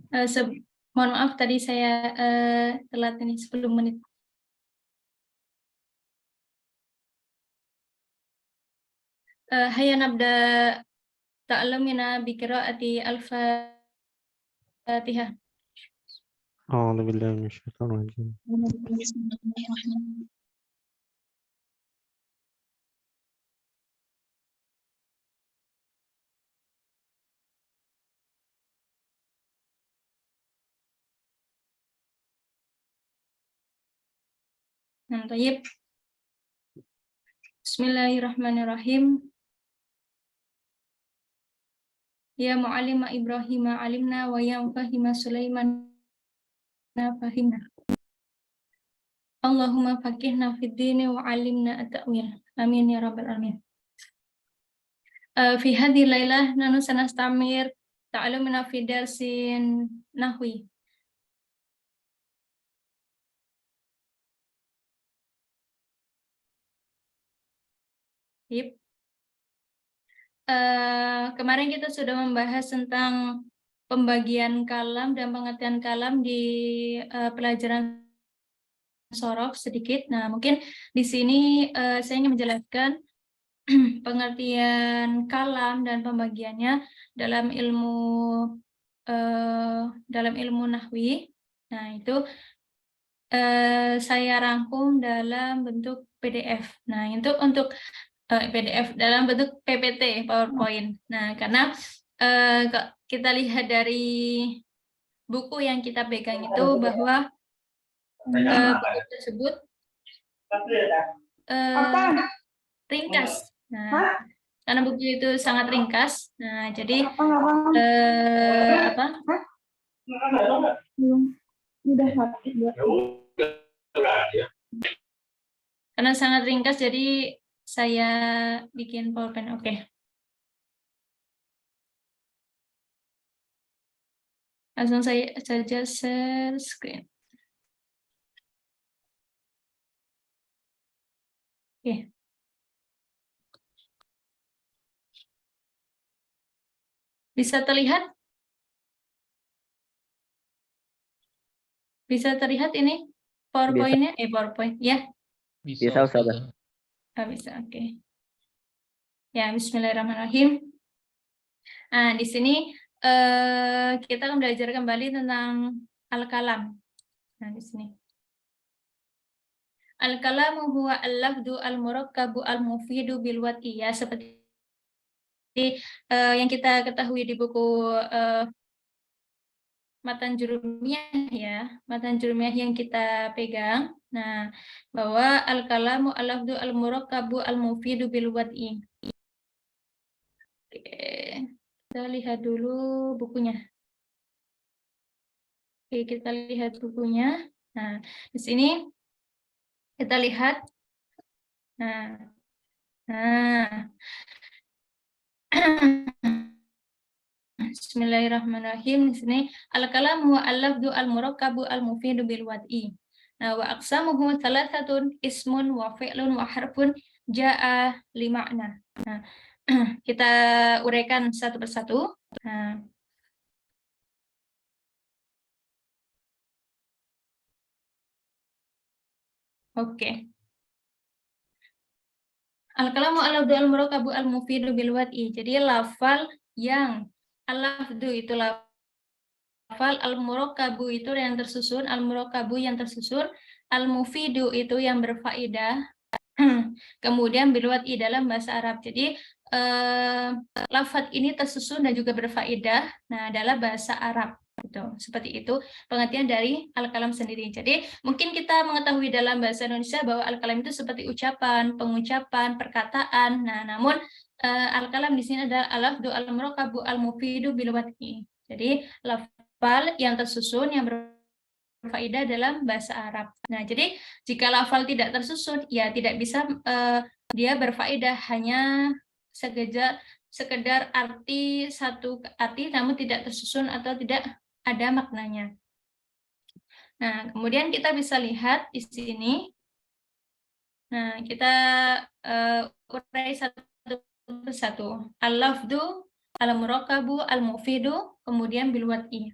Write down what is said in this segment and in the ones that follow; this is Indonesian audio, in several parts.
Mohon maaf tadi saya telat ini 10 menit. Hayya nabda ta'allamina bi qiraati al-Fatihah. أعوذ بالله من الشيطان الرجيم. Tayyib. Bismillahirrahmanirrahim. Ya mu'allima Ibrahim alimna wa ya mufahima Sulaiman fahimna. Allahumma faqihna fid dini wa 'allimna at-ta'wil. Amin ya rabbal alamin. Fi hadhihi lailah nanu sanastamir ta'allumuna fi darsin nahwi. Yep. Kemarin kita sudah membahas tentang pembagian kalam dan pengertian kalam di pelajaran sorof sedikit. Nah, mungkin di sini saya ingin menjelaskan pengertian kalam dan pembagiannya dalam ilmu nahwi. Nah, itu saya rangkum dalam bentuk PDF. Nah, itu untuk PDF dalam bentuk PPT, PowerPoint. Nah, karena kita lihat dari buku yang kita pegang itu bahwa buku tersebut ringkas. Nah, karena buku itu sangat ringkas. Nah, jadi karena sangat ringkas, jadi saya bikin PowerPoint. Oke. Langsung saya saja share screen. Oke. Bisa terlihat? Bisa terlihat ini PowerPoint-nya? PowerPoint, ya? Bisa, Ustazah. Bisa, oke. Ya, bismillahirrahmanirrahim. Nah, di sini kita akan belajar kembali tentang al-kalam. Nah, di sini. Al-kalamu huwa al-lafdu al-murakkabu al-mufidu bil wad'i, ya, seperti yang kita ketahui di buku matan jurumiyah, ya, matan jurumiyah yang kita pegang. Nah, bahwa al-kalamu al-lafdu al-murakkabu al-mufidu bil wad'i. Oke, kita lihat dulu bukunya. Oke, kita lihat bukunya. Nah, di sini kita lihat. Nah. Bismillahirrahmanirrahim. Di sini al-kalamu wa al-lafdu al-murakkabu al-mufidu bil wad'i. Nah, wa aqsamuhu thalathatun ismun wa fi'lun wa harfun ja'a li ma'na. Nah, kita uraikan satu persatu. Nah, oke. Al-kalamu al-lafdu al-murakkabu al-mufidu bil wad'i. Jadi lafal yang al-lafdu itu lafal, al-murakkabu itu yang tersusun, al-murakkabu yang tersusun, al-mufidu itu yang berfaedah. Kemudian bil wad'i dalam bahasa Arab. Jadi lafaz ini tersusun dan juga berfaedah dalam bahasa Arab. Gitu. Seperti itu pengertian dari al-kalam sendiri. Jadi mungkin kita mengetahui dalam bahasa Indonesia bahwa al-kalam itu seperti ucapan, pengucapan, perkataan. Nah, namun al-kalam di sini adalah al-lafdu al-murakkabu al-mufidu bil wad'i. Jadi lafal yang tersusun yang berfaedah dalam bahasa Arab. Nah, jadi jika lafal tidak tersusun, ya tidak bisa dia berfaedah, hanya sekedar arti satu arti namun tidak tersusun atau tidak ada maknanya. Nah, kemudian kita bisa lihat di sini. Nah, kita urai satu persatu. Al-lafdu, al-murakkabu, al-mufidu, kemudian bil wad'i.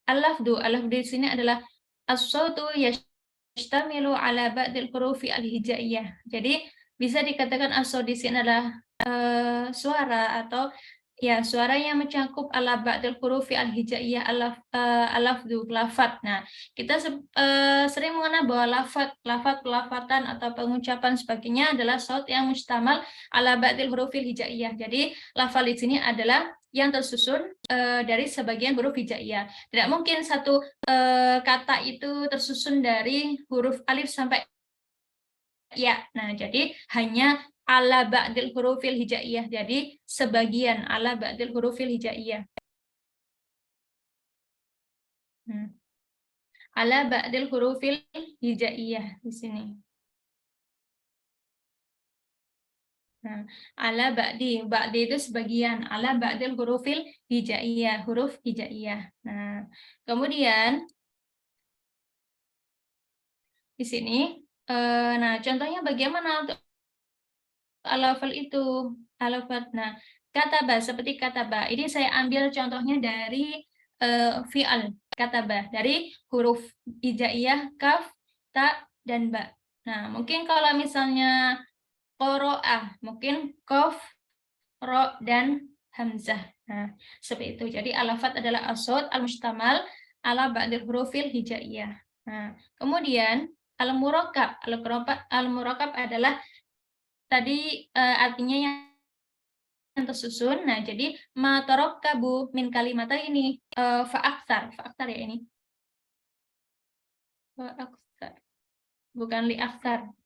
Al-lafdu di sini adalah as-sautu yashtamilu ala ba'dil hurufi al-hijaiyah. Jadi bisa dikatakan as-saut di sini adalah suara atau ya suara yang mencakup ala ba'dil hurufi al-hijaiyah al-lafdu lafat. Nah, kita sering mengenal bahwa lafat pelafatan atau pengucapan sebagainya adalah saut yang mustamal ala ba'dil hurufil hijaiyah. Jadi lafal di sini adalah yang tersusun dari sebagian huruf hijaiyah. Tidak mungkin satu kata itu tersusun dari huruf alif sampai ya. Nah, jadi hanya ala ba'dil hurufil hijaiyah. Jadi sebagian ala ba'dil hurufil hijaiyah. Ala ba'dil hurufil hijaiyah di sini. Nah, ala ba'di itu sebagian, ala ba'dil hurufil hijaiyah, huruf hijaiyah. Nah, kemudian di sini, nah contohnya bagaimana untuk alafal itu, alafat. Nah, kataba seperti kataba. Ini saya ambil contohnya dari fi'al kataba, dari huruf hijaiyah kaf, ta, dan ba. Nah, mungkin kalau misalnya qoro'ah, mungkin qaf, ro, dan hamzah. Nah, seperti itu. Jadi alafat adalah as-saut al-mustamal ala ba'dil hurufil hijaiyah. Nah, kemudian al-murakkab. Al-murakkab adalah tadi artinya yang tersusun. Nah, jadi ma tarakkabu min kalimata ini fa'aksar ya ini. Fa'aksar. Bukan li aksar.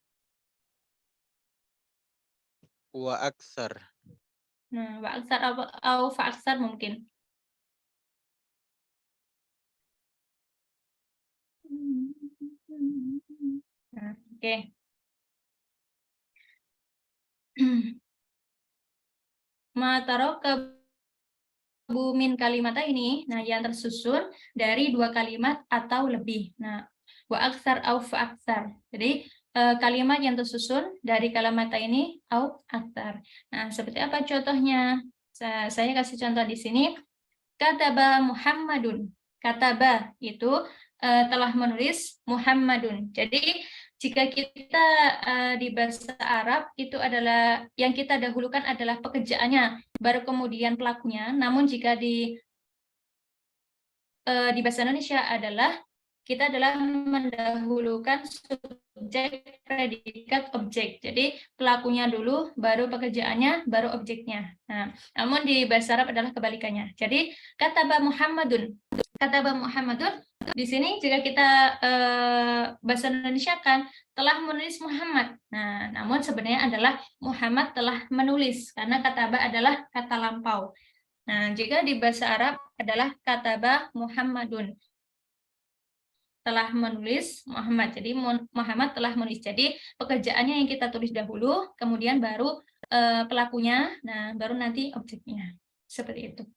Wa aksar. Nah, wa aksar atau fa'aksar mungkin. Nah, oke. Ma tarakkabu min kalimata ini, nah yang tersusun dari dua kalimat atau lebih. Nah, wa aksar au fa aksar. Jadi kalimat yang tersusun dari kalimat ini au aksar. Nah, seperti apa contohnya? Saya kasih contoh di sini. Kataba Muhammadun. Kataba itu telah menulis Muhammadun. Jadi jika kita di bahasa Arab itu adalah yang kita dahulukan adalah pekerjaannya, baru kemudian pelakunya. Namun jika di bahasa Indonesia kita adalah mendahulukan subjek, predikat, objek. Jadi pelakunya dulu, baru pekerjaannya, baru objeknya. Nah, namun di bahasa Arab adalah kebalikannya. Jadi kataba Muhammadun. Kataba Muhammadun di sini jika kita bahasa Indonesia kan telah menulis Muhammad. Nah, namun sebenarnya adalah Muhammad telah menulis karena kataba adalah kata lampau. Nah, jika di bahasa Arab adalah kataba Muhammadun. Telah menulis Muhammad. Jadi Muhammad telah menulis. Jadi pekerjaannya yang kita tulis dahulu, kemudian baru pelakunya, nah baru nanti objeknya. Seperti itu.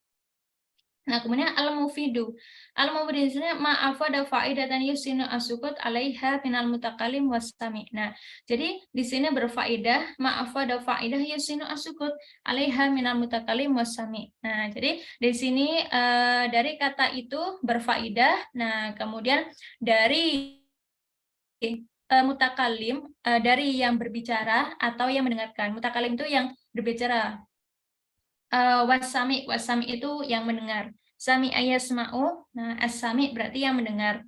Nah, kemudian al-mufidu. Al-mufidu di sini ma'afada fa'idatan yusinu asukut 'alaiha minal mutakallim was-sami'. Nah, jadi di sini berfaedah ma'afada fa'idah yusinu asukut 'alaiha minal mutakallim was-sami'. Nah, jadi di sini dari kata itu berfaedah. Nah, kemudian dari mutakallim dari yang berbicara atau yang mendengarkan. Mutakallim itu yang berbicara. Wasami itu yang mendengar. Sami ayasma'u, nah as-sami berarti yang mendengar.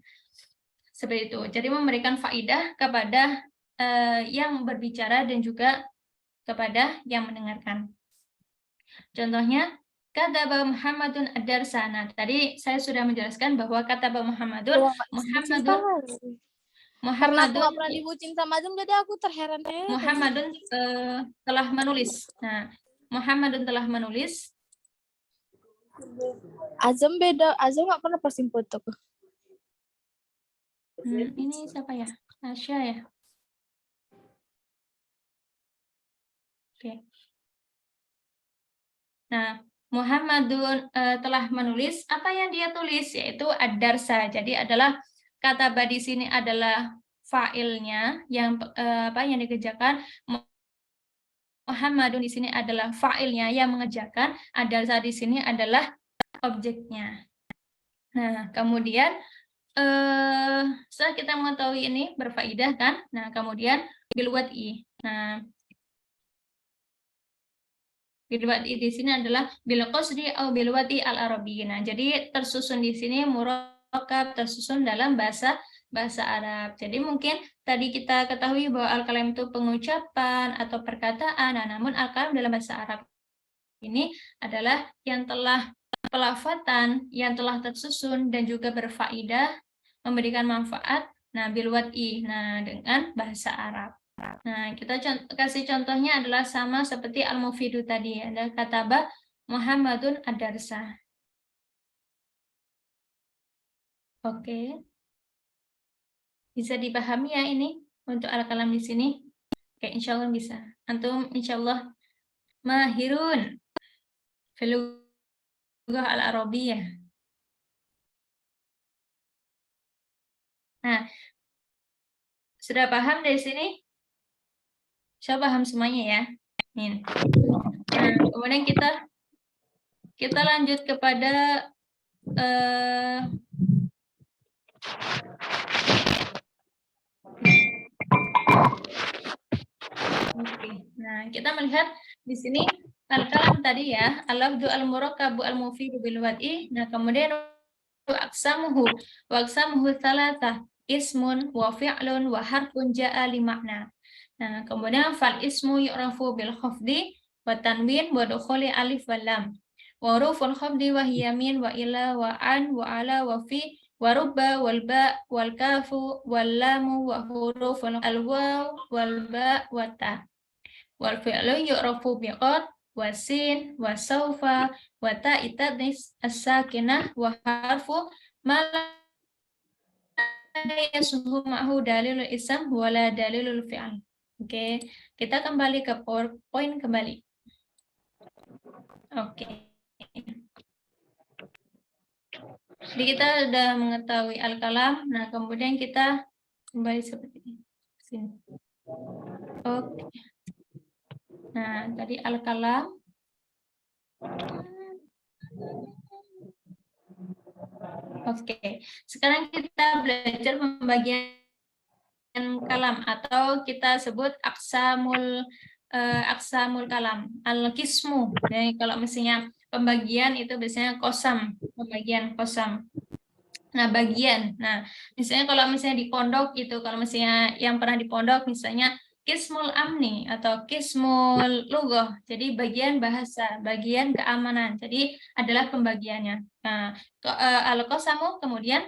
Seperti itu. Jadi memberikan faidah kepada yang berbicara dan juga kepada yang mendengarkan. Contohnya kataba Muhammadun ad-darsana. Tadi saya sudah menjelaskan bahwa kataba Muhammadun karena aku nggak pernah dibucin sama Azam, jadi aku terheran-heran. Muhammadun telah menulis. Nah, Muhammadun telah menulis. Azam beda. Azam nggak pernah posting foto. Ini siapa ya? Asya ya? Oke. Nah, Muhammadun telah menulis. Apa yang dia tulis? Yaitu ad-darsa. Jadi adalah kataba di sini adalah fa'ilnya yang yang dikerjakan. Muhammadun di sini adalah fa'ilnya yang mengerjakan, ad-darsa di sini adalah objeknya. Nah, kemudian setelah kita mengetahui ini berfaedah kan? Nah, kemudian bil wad'i. Nah, bil wad'i di sini adalah bil qasdi atau bil wad'i al-arabi. Nah, jadi tersusun di sini murakkab tersusun dalam bahasa Arab. Jadi mungkin tadi kita ketahui bahwa al-kalam itu pengucapan atau perkataan. Nah, namun al-kalam dalam bahasa Arab ini adalah yang telah pelafatan, yang telah tersusun dan juga berfaedah, memberikan manfaat. Nah, bil wad'i. Nah, dengan bahasa Arab. Nah, kita kasih contohnya adalah sama seperti al-mufidu tadi. Ada kataba Muhammadun ad-darsa. Oke. Bisa dipahami ya ini untuk al-kalam di sini? Oke, insya Allah bisa. Antum insya Allah mahirun fil lughah al-arabiyyah. Nah, sudah paham dari sini? Saya paham semuanya ya. Nih. Nah, kemudian kita lanjut kepada oke. Nah, kita melihat di sini al-kalam tadi ya, al-lafdhu al-murakkabu al-mufidu bil wad'i. Nah, kemudian aqsamuhu thalatha ismun wa fi'lun wa harfun ja'a li makna. Nah, kemudian fal ismu yu'rafu bil khafdi wa tanwin wa dukhuli alif wal lam. Wa huruful khafdi wa hiya min wa ila wa an wa ala wa fi wa rubba wal ba wal kafu wal lamu wa huruful al waw wal ba wa ta. Wal fi'lu yu'rafu bi qad wa sin wa sawfa wa ta itadnis as-sakinah wa harfu ma yasbuhu ma'hu dalilul ism wala dalilul fi'al. Oke, kita kembali ke PowerPoint kembali. Oke. Jadi kita sudah mengetahui al-kalam. Nah, kemudian kita kembali seperti ini. Sini. Oke. Nah, tadi al-kalam. Oke. Sekarang kita belajar pembagian kalam atau kita sebut aksamul kalam, al-qismu. Jadi kalau misalnya pembagian itu biasanya kosam, pembagian kosam. Nah, bagian. Nah, misalnya kalau misalnya di pondok itu, kalau misalnya yang pernah di pondok misalnya qismul amni atau qismul lughah. Jadi bagian bahasa, bagian keamanan. Jadi adalah pembagiannya. Nah, al-qasamu kemudian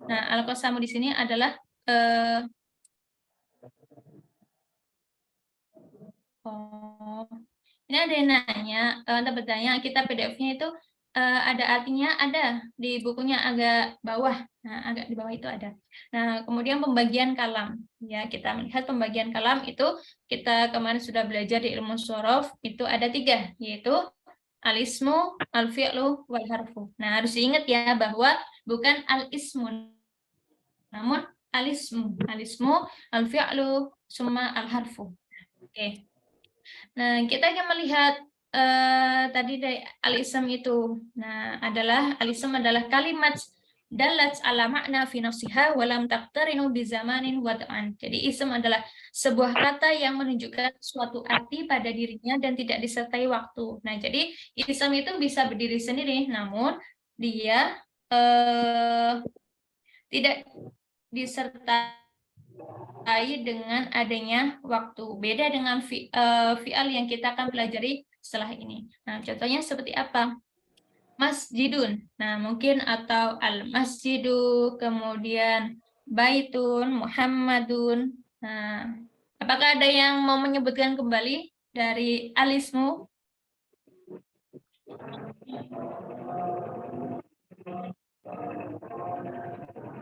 nah, al-qasamu di sini adalah ini ada yang nanya, Anda bertanya, kita PDF-nya itu ada artinya, ada di bukunya agak bawah. Nah, agak di bawah itu ada. Nah, kemudian pembagian kalam. Ya, kita melihat pembagian kalam itu kita kemarin sudah belajar di ilmu shorof, itu ada 3, yaitu al-ismu, al-fi'lu, wal harfu. Nah, harus diingat ya bahwa bukan al-ismu, namun al-ismu. Al-ismu, al-fi'lu, summa al-harfu. Oke. Nah, kita akan melihat tadi dari al-ism itu. Nah, al-ism adalah kalimat dalat ala makna fi nafsiha wa lam taqtarinu bi zamanin wad'an. Jadi ism adalah sebuah kata yang menunjukkan suatu arti pada dirinya dan tidak disertai waktu. Nah, jadi ism itu bisa berdiri sendiri, namun dia tidak disertai dengan adanya waktu. Beda dengan fi'al yang kita akan pelajari setelah ini. Nah, contohnya seperti apa? Masjidun. Nah, mungkin atau al-masjidu, kemudian baitun, Muhammadun. Nah, apakah ada yang mau menyebutkan kembali dari alismu?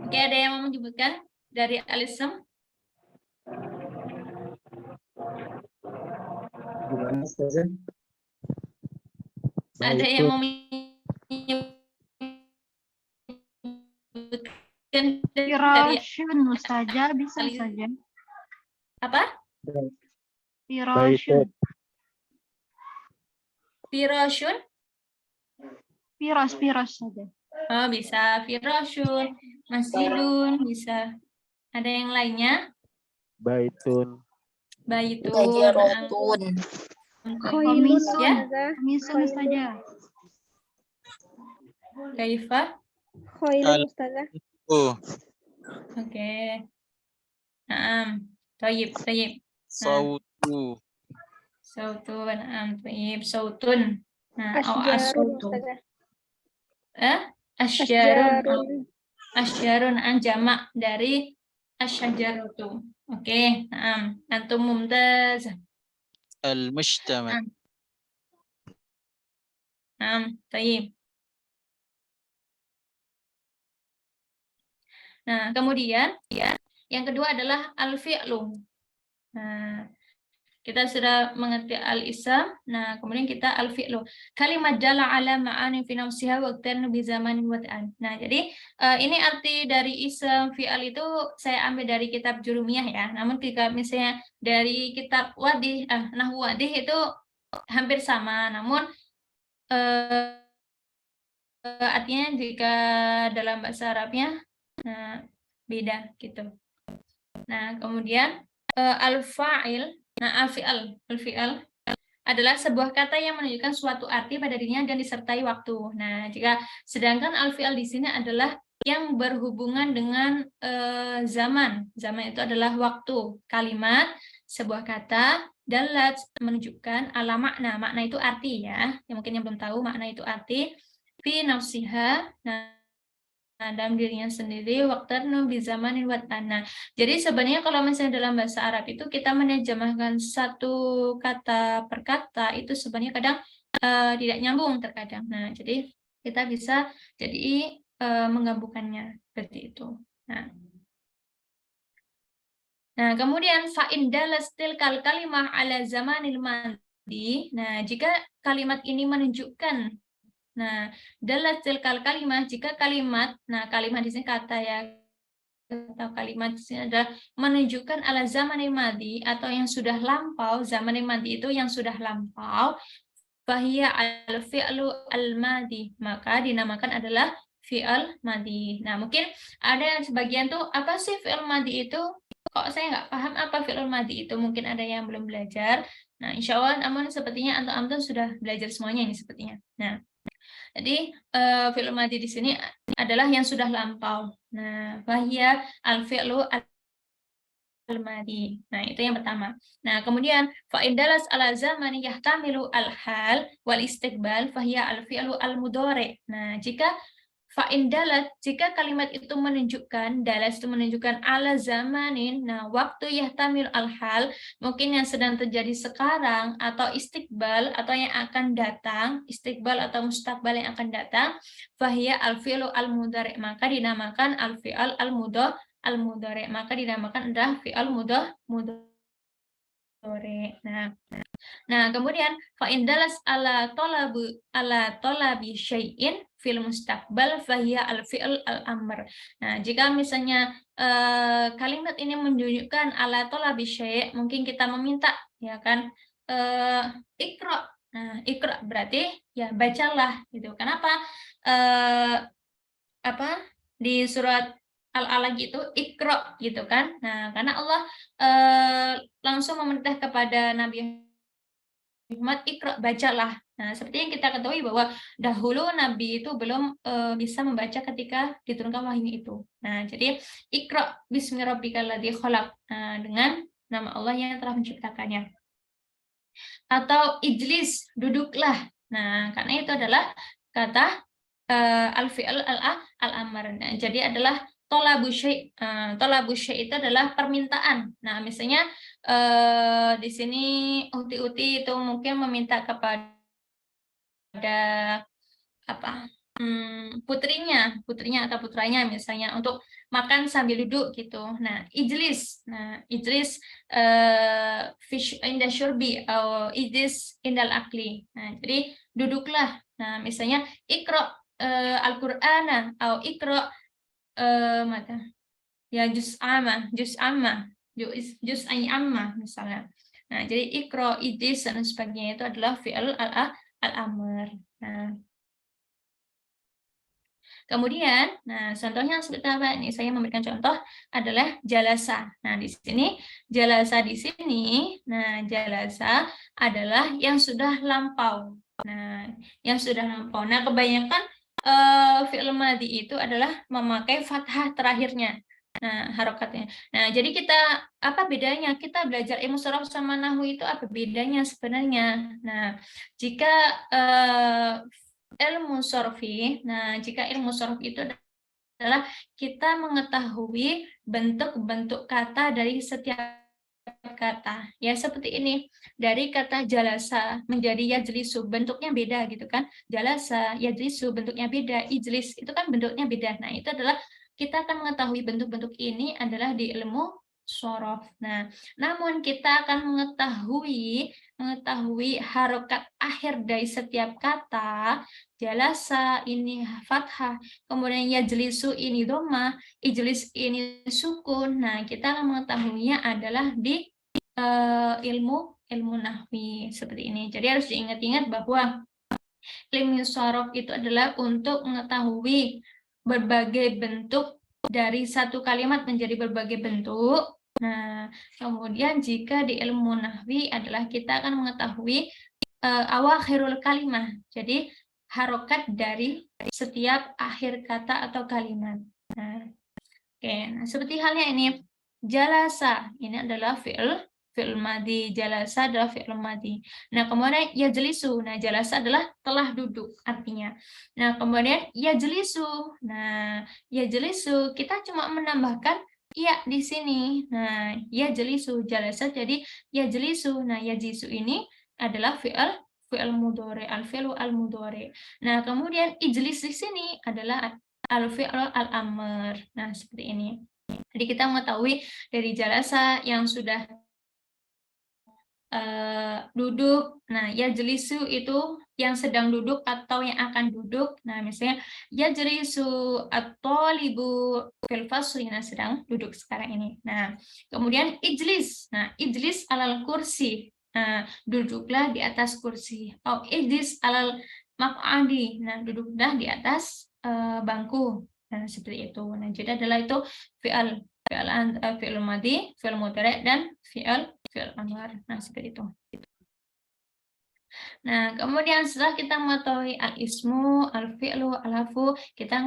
Oke, ada yang mau menyebutkan dari alism? Ada yang mau menyebutkan Firashun saja bisa saja. apa? Baitun. Firasyun. Firas saja. Oh, bisa firasyun, masjidun, bisa. Ada yang lainnya? Baitun. Baitun. Bajarotun. Komisun. Ya. Komisun saja. Kaifa? Khairun, Ustazah. Oke. Tayyib. Sautu. Sautun. Tayyib. Sautun. Nah, Asjarun, as-sautu. Ustazah. Asyarun. Asyarun jamak dari asyajaratu. Oke. Antum mumtaz. Al-mujtama. Tayyib. Nah, kemudian yang kedua adalah al-fi'lu. Nah, kita sudah mengerti al-ism. Nah, kemudian kita al-fi'lu. Kalimat dalla ala ma'ani fi nafsiha wa iqtarna bi zamanin wa ta'an. Nah, jadi ini arti dari ism fi'al itu saya ambil dari kitab Jurumiyah ya. Namun jika misalnya dari kitab Wadih, Nahwu Wadih itu hampir sama. Namun artinya jika dalam bahasa Arabnya beda gitu. Nah, kemudian al-fa'il. Nah, al-fi'al adalah sebuah kata yang menunjukkan suatu arti pada dirinya dan disertai waktu. Nah, sedangkan al-fi'al di sini adalah yang berhubungan dengan zaman. Zaman itu adalah waktu. Kalimat, sebuah kata, dalat menunjukkan ala makna. Makna itu arti ya. Yang mungkin yang belum tahu makna itu arti. Fi nafsiha. Nah, dalam dirinya sendiri waqtarnu bi zamanin wa tanah. Jadi sebenarnya kalau misalnya dalam bahasa Arab itu kita menerjemahkan satu kata per kata itu sebenarnya kadang tidak nyambung terkadang. Nah, jadi kita bisa jadi menggabungkannya seperti itu. Nah, kemudian fa in dalastil kalimah ala zamanil madi. Nah, jika kalimat ini menunjukkan dalatil kalimah, jika kalimat, kalimat di sini kata ya, atau kalimat di sini adalah menunjukkan ala zamanil madi atau yang sudah lampau. Zamanil madi itu yang sudah lampau. Fahiya al-fi'lu al-madi, maka dinamakan adalah fi'al madi. Nah, mungkin ada yang sebagian tuh apa sih fi'al madi itu? Kok saya nggak paham apa fi'al madi itu? Mungkin ada yang belum belajar. Nah, insya Allah, namun sepertinya antum sudah belajar semuanya ini sepertinya. Nah, jadi fi'il madhi di sini adalah yang sudah lampau. Nah, fahiya al-fi'lu al-madhi. Nah, itu yang pertama. Nah, kemudian fa in dalas ala zamani yahtamilu al-hal wal istiqbal fahiya al-fi'lu al-mudhari. Nah, jika fa in dalat, jika kalimat itu menunjukkan, dalas itu menunjukkan ala zamanin, nah waktu yahtamil al-hal, mungkin yang sedang terjadi sekarang, atau istiqbal, atau yang akan datang, istiqbal atau mustaqbal yang akan datang, fahiya al-fi'lu al-mudhari, maka dinamakan al-fi'al al-mudhari, maka dinamakan adalah fi'al mudhari. Nah, kemudian fa in dalas ala talabi syai'in fil mustaqbal fahiya al fi'l al amr. Nah, jika misalnya kalimat ini menunjukkan ala talabi syai', mungkin kita meminta ya kan, ikra. Nah, ikra berarti ya bacalah gitu. Kenapa di surat Al-Alaq itu ikra gitu kan. Nah, karena Allah langsung memerintah kepada Nabi Muhammad, ikra, bacalah. Nah, seperti yang kita ketahui bahwa dahulu Nabi itu belum bisa membaca ketika diturunkan wahyu itu. Nah, jadi ikra bismi rabbikal ladzi khalaq. Nah, dengan nama Allah yang telah menciptakannya. Atau ijlis, duduklah. Nah, karena itu adalah kata al-fi'l al-amr. Nah, jadi adalah tolabu syai'. Tolabu syai' itu adalah permintaan. Nah, misalnya di sini uti-uti itu mungkin meminta kepada putrinya atau putranya misalnya untuk makan sambil duduk gitu. Nah, ijlis. Nah, ijlis fish inda syurbi atau ijlis indal akli. Nah, jadi duduklah. Nah, misalnya ikra al-Qur'ana atau ikra maka ya juz amma misalnya. Nah, jadi ikra, ijlis dan sebagainya itu adalah fi'al al-amr. Nah, kemudian, contohnya seperti apa? Ini saya memberikan contoh adalah jalasa. Nah, di sini jalasa di sini, jalasa adalah yang sudah lampau. Nah, yang sudah lampau. Nah, kebanyakan fi'il madhi itu adalah memakai fathah terakhirnya. Nah, harokatnya. Nah, jadi kita apa bedanya? Kita belajar ilmu sorof sama nahwu itu apa bedanya sebenarnya? Nah, jika ilmu sorfi, jika ilmu sorf itu adalah kita mengetahui bentuk-bentuk kata dari setiap kata. Ya, seperti ini. Dari kata jalasa menjadi yajlisu, bentuknya beda gitu kan. Jalasa, yajlisu, bentuknya beda. Ijlis, itu kan bentuknya beda. Nah, itu adalah kita akan mengetahui bentuk-bentuk ini adalah di ilmu sorof. Nah, namun kita akan mengetahui harokat akhir dari setiap kata. Jalasa ini fathah, kemudian yajlisu ini dhamma, ijlis ini sukun. Nah, kita akan mengetahuinya adalah di ilmu nahwi seperti ini. Jadi harus diingat-ingat bahwa ilmu sorof itu adalah untuk mengetahui berbagai bentuk dari satu kalimat menjadi berbagai bentuk. Nah, kemudian jika di ilmu nahwi adalah kita akan mengetahui awakhirul kalimah. Jadi harokat dari setiap akhir kata atau kalimat. Nah, oke. Nah, seperti halnya ini jalasa, ini adalah fi'il madhi, jalasa adalah fi'il madhi. Nah, kemudian yajlisu. Nah, jalasa adalah telah duduk artinya. Nah, kemudian yajlisu. Nah, yajlisu kita cuma menambahkan ya di sini. Nah, yajlisu, jalasa jadi yajlisu. Nah, yajlisu ini adalah fi'il mudhari, al-fi'lu al-mudhari. Nah, kemudian ijlis di sini adalah al-fi'lu al-amr. Nah, seperti ini. Jadi kita mengetahui dari jalasa yang sudah duduk. Nah, yajlisu itu yang sedang duduk atau yang akan duduk. Nah, misalnya yajlisu at-thalibu fil fasli, nah sedang duduk sekarang ini. Nah, kemudian ijlis. Nah, ijlis alal kursi. Nah, duduklah di atas kursi. Oh, ijlis alal maq'adi. Nah, duduklah di atas bangku. Nah, seperti itu. Nah, jadi adalah itu fi'il madhi, fi'il mudhari, dan fi'il amr. Nah, seperti itu. Nah, kemudian setelah kita mengetahui al-ismu, al-fi'lu, al-harfu, kita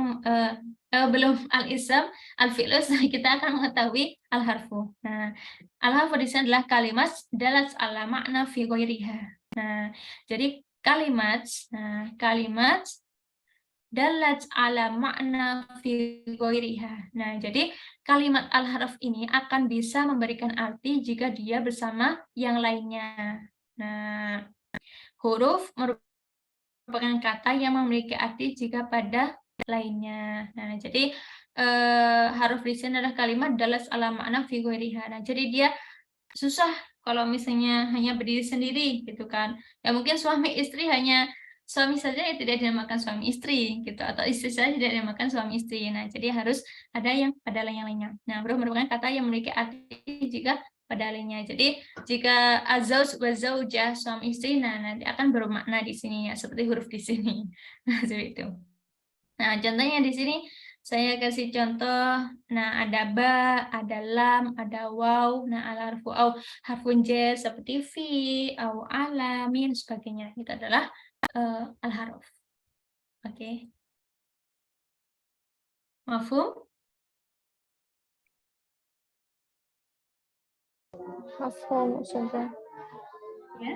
belum al-ism, al-fi'lu, kita akan mengetahui al-harfu. Nah, al-harfu di sini adalah kalimat dalat ala makna fi ghairiha. Nah, jadi kalimat dalat ala makna fi ghairiha. Nah, jadi kalimat al-harf ini akan bisa memberikan arti jika dia bersama yang lainnya. Nah, huruf merupakan kata yang memiliki arti jika pada lainnya. Nah, jadi haruf di sini adalah kalimat dalat ala makna fi ghairiha. Nah, jadi dia susah kalau misalnya hanya berdiri sendiri gitu kan. Ya mungkin suami istri hanya suami saja yang tidak dinamakan suami istri gitu, atau istri saja tidak dinamakan suami istri. Nah, jadi harus ada yang pada yang lainnya. Nah, huruf merupakan kata yang memiliki arti jika pada lainnya. Jadi jika azauj wa zaujah suami istri, nah nanti akan bermakna di sini ya seperti huruf di sini. Nah, seperti itu. Nah, contohnya di sini saya kasih contoh. Nah, ada ba, ada lam, ada waw. Nah, al-harfu au harfun jar seperti fi, au ala, min, sebagainya. Itu adalah al-haruf. Oke. Mafhum? Mafhum, Ustazah. Ya.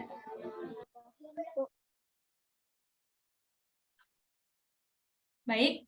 Baik.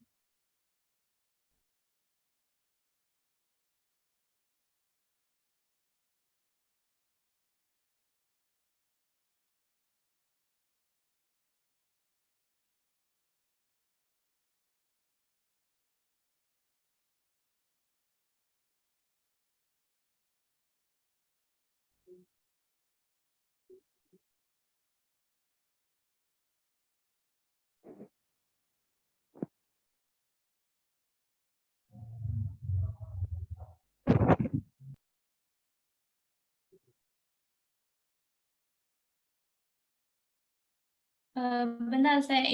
Bentar, saya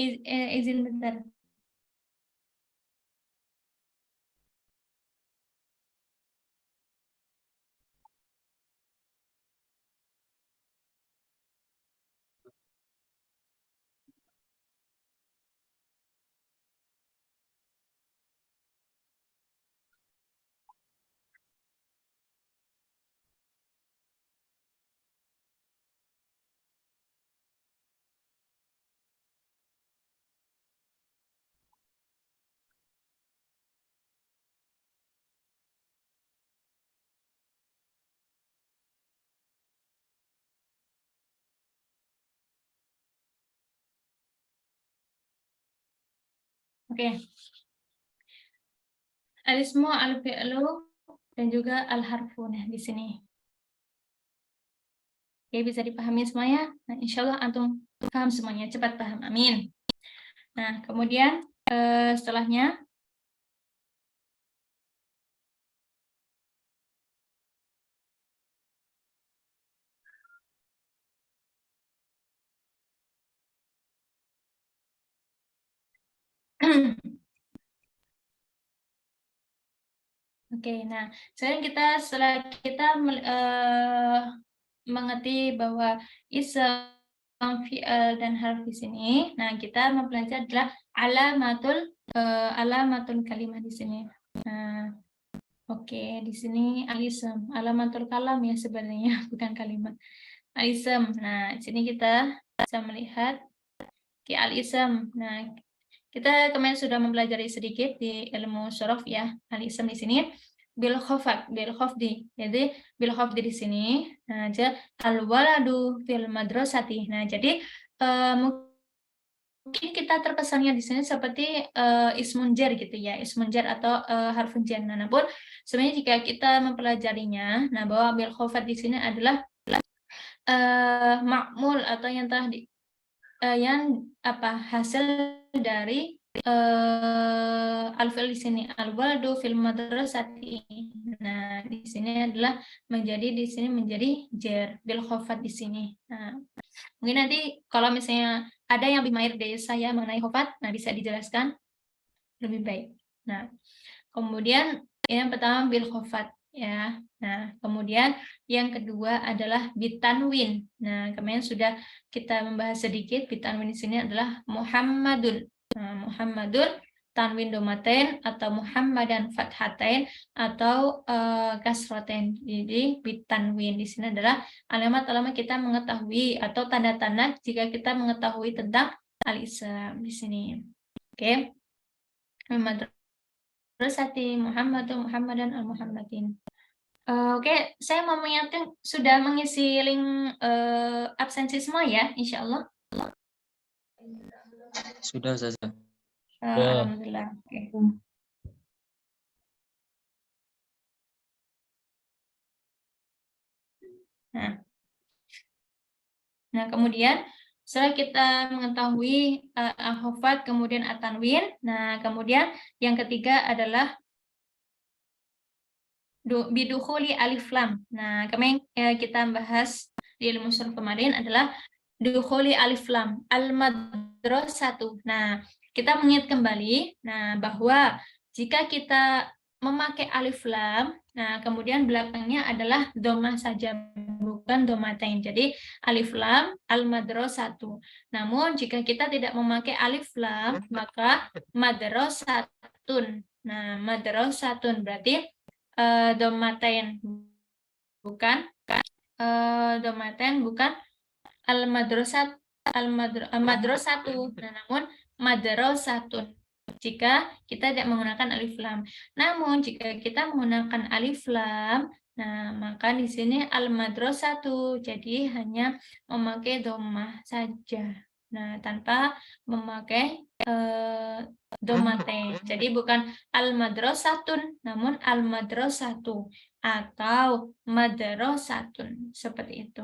izin bentar. Oke. Al-ismu, al-fi'lu, dan juga al-harfu nah di sini. Oke, bisa dipahami semuanya? Nah, insya Allah antum paham semuanya, cepat paham. Amin. Nah, kemudian setelahnya Oke, nah sekarang setelah kita mengerti bahwa ism, fi'il, dan harf di sini, nah kita mempelajari adalah alamatul kalimah di sini. Nah, oke, di sini al-ism, alamatul kalam ya sebenarnya, bukan kalimat. Al-ism. Nah, di sini kita bisa melihat al-ism. Nah, kita kemarin sudah mempelajari sedikit di ilmu syaraf ya, al-ism di sini bil khafdi. Jadi bil khafdi di sini, nah aja al-waladu fil madrasati. Nah, jadi mungkin kita terkesannya di sini seperti ismun jar gitu ya, ismun jar atau harfun jar. Nah, namun sebenarnya jika kita mempelajarinya, nah bahwa bil khafd di sini adalah ma'mul atau yang telah hasil dari al-fi'l di sini, al-waladu fil madrasati. Nah, di sini adalah menjadi jar bil khafd di sini. Nah, mungkin nanti kalau misalnya ada yang lebih mahir dari saya mengenai khafd, nah bisa dijelaskan lebih baik. Nah, kemudian yang pertama bil khafd ya. Nah, kemudian yang kedua adalah bitanwin. Nah, kemarin sudah kita membahas sedikit, bitanwin di sini adalah Muhammadun. Nah, Muhammadun tanwin domaten atau Muhammadan fathatain atau kasroten. Jadi bitanwin di sini adalah alamat-alamat kita mengetahui atau tanda-tanda jika kita mengetahui tentang al-ism di sini. Oke. Madrasati Muhammadan al-Muhammadin. Oke, saya mau mengingatkan sudah mengisi link absensi semua ya, insya Allah. Sudah saja. Alhamdulillah. Oke. Nah, kemudian setelah kita mengetahui al-khafd kemudian at-tanwin, nah kemudian yang ketiga adalah bidukhuli alif lam. Nah, kemarin kita bahas di ilmu surah kemarin adalah dukhuli alif lam al-madrasatu. Nah, kita mengingat kembali bahwa jika kita memakai alif lam, nah kemudian belakangnya adalah domah saja, bukan domatain. Jadi alif lam al-madrasatu. Namun jika kita tidak memakai alif lam, maka madrasatun. Nah, madrasatun berarti domatain, bukan domatain, bukan al-madrasatu. Nah, namun madrasatun jika kita tidak menggunakan alif lam. Namun jika kita menggunakan alif lam, nah maka di sini al-madrasatu, jadi hanya memakai dhammah saja. Nah, tanpa memakai domatain. Jadi bukan al-madrasatun, namun al-madrasatu atau madrasatun, seperti itu.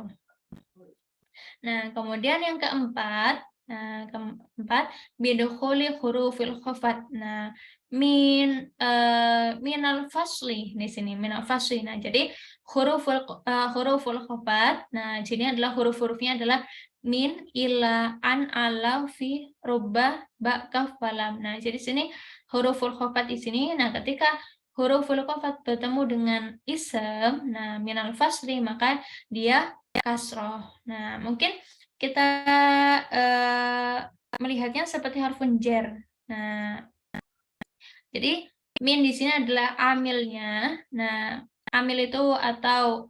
Nah, kemudian yang keempat, Nah, keempat, bidukhuli hurufil khafat. Nah, minal fasli di sini, minal fasli. Nah, jadi huruful khafat. Nah, jadi adalah huruf-hurufnya adalah min, ila, an, ala, fi, rubba, ba, kaf, falam. Nah, jadi sini huruful khafat di sini. Nah, ketika huruful khafat bertemu dengan ism, nah minal fasli, maka dia kasroh. Nah, mungkin kita melihatnya seperti huruf jar. Nah, jadi min di sini adalah amilnya. Nah, amil itu atau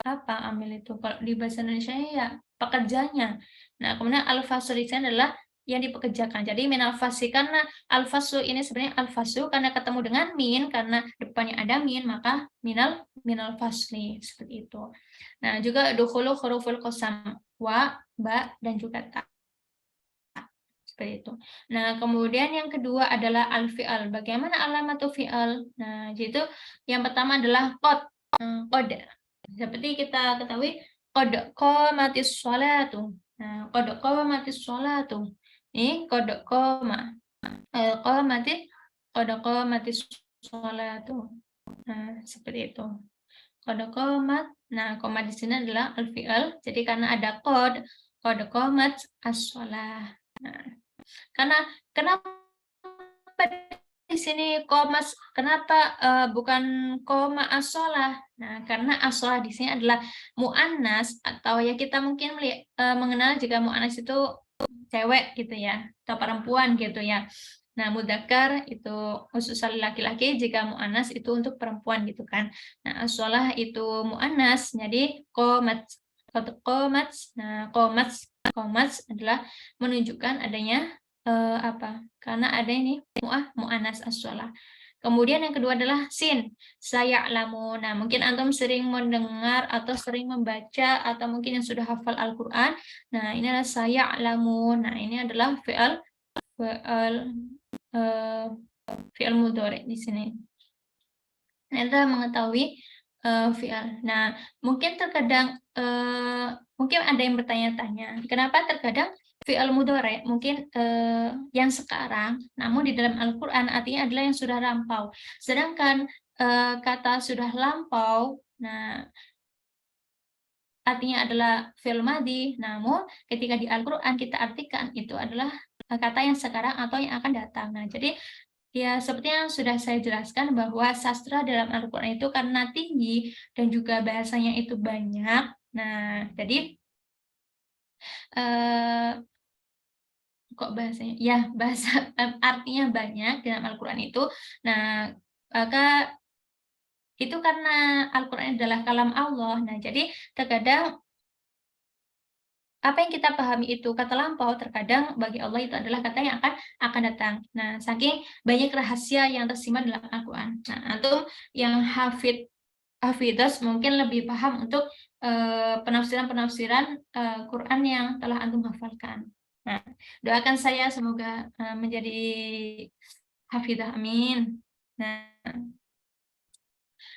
apa amil itu? Kalau di bahasa Indonesia ya pekerjanya. Nah, kemudian al-fasl di sini adalah yang dipekerjakan. Jadi min al-fasl, karena al-fasl ini sebenarnya al-fasl karena ketemu dengan min, karena depannya ada min, maka minal fasli, seperti itu. Nah, juga dukhulu huruful qasam, wa, ba, dan juga ta. Seperti itu. Nah, kemudian yang kedua adalah al-fi'al. Bagaimana alamatu fi'al? Nah, jadi yang pertama adalah qad. Qad. Seperti kita ketahui, qad qamatis sholatu. Nah, qad qamatis sholatu. Ini qad qama. Qad qamatis sholatu. Nah, seperti itu. Qad qamat. Nah, qamat di sini adalah al-fi'al. Jadi karena ada qad qamat as-shalah. Nah, karena kenapa di sini komas, kenapa bukan koma as-shalah? Nah, karena as-shalah di sini adalah mu'annas, atau ya kita mungkin mengenal jika mu'annas itu cewek gitu ya, atau perempuan gitu ya. Nah, mudzakkar itu khusus laki-laki, jika mu'annas itu untuk perempuan gitu kan. Nah, as-shalah itu mu'annas, jadi qomat. Nah, qomat adalah menunjukkan adanya apa? Karena ada ini mu'annas as-shalah. Kemudian yang kedua adalah sin, saya'lamu. Nah, mungkin antum sering mendengar atau sering membaca atau mungkin yang sudah hafal Al-Qur'an. Nah, ini adalah saya'lamu. Nah, ini adalah fi'al mudhari di sini. Anda mengetahui fi'al. Nah, mungkin terkadang mungkin ada yang bertanya-tanya, kenapa terkadang fi'al mudhari mungkin yang sekarang, namun di dalam Al-Qur'an artinya adalah yang sudah lampau. Sedangkan kata sudah lampau, nah artinya adalah fi'il madhi, namun ketika di Al-Qur'an kita artikan itu adalah kata yang sekarang atau yang akan datang. Nah, jadi ya seperti yang sudah saya jelaskan bahwa sastra dalam Al-Qur'an itu karena tinggi dan juga bahasanya itu banyak. Nah, jadi kok bahasanya? Ya, bahasa artinya banyak dalam Al-Qur'an itu. Nah, maka itu karena Al-Qur'an adalah kalam Allah. Nah, jadi terkadang apa yang kita pahami itu kata lampau, terkadang bagi Allah itu adalah kata yang akan datang. Nah, saking banyak rahasia yang tersimpan dalam Al-Qur'an. Nah, antum yang hafidzah mungkin lebih paham untuk penafsiran-penafsiran Quran yang telah antum hafalkan. Nah, doakan saya semoga menjadi hafidzah, amin. Nah,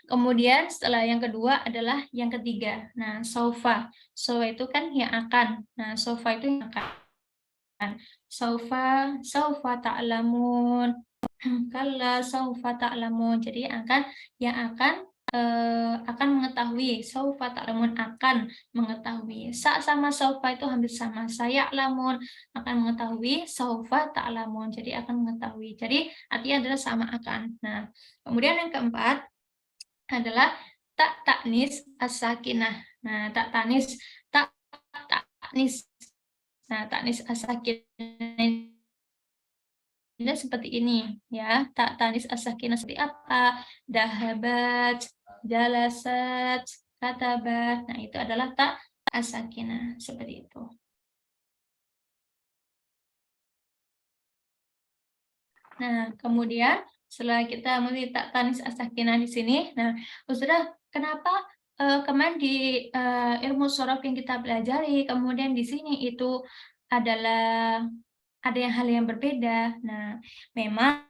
kemudian setelah yang kedua adalah yang ketiga. Nah, saufa. Saufa itu kan yang akan. Nah, saufa itu yang akan. Saufa ta'lamun. Kalla saufa ta'lamun. Jadi yang akan mengetahui. Saufa ta'lamun, akan mengetahui. Sa sama saufa itu hampir sama. Saya lamun akan mengetahui, saufa ta'lamun. Jadi akan mengetahui. Jadi artinya adalah sama akan. Nah, kemudian yang keempat adalah tak taknis as-sakinah. Nah, tak taknis. Nah, taknis as-sakinah ini seperti ini ya. Tak taknis as-sakinah seperti apa? Dahabat, jalasat, katabat. Nah, itu adalah tak as-sakinah seperti itu. Nah, kemudian setelah kita melihat tak tanis as-sakinah di sini, nah, Ustazah, kenapa kemarin di ilmu shorof yang kita pelajari, kemudian di sini itu adalah ada hal yang berbeda. Nah, memang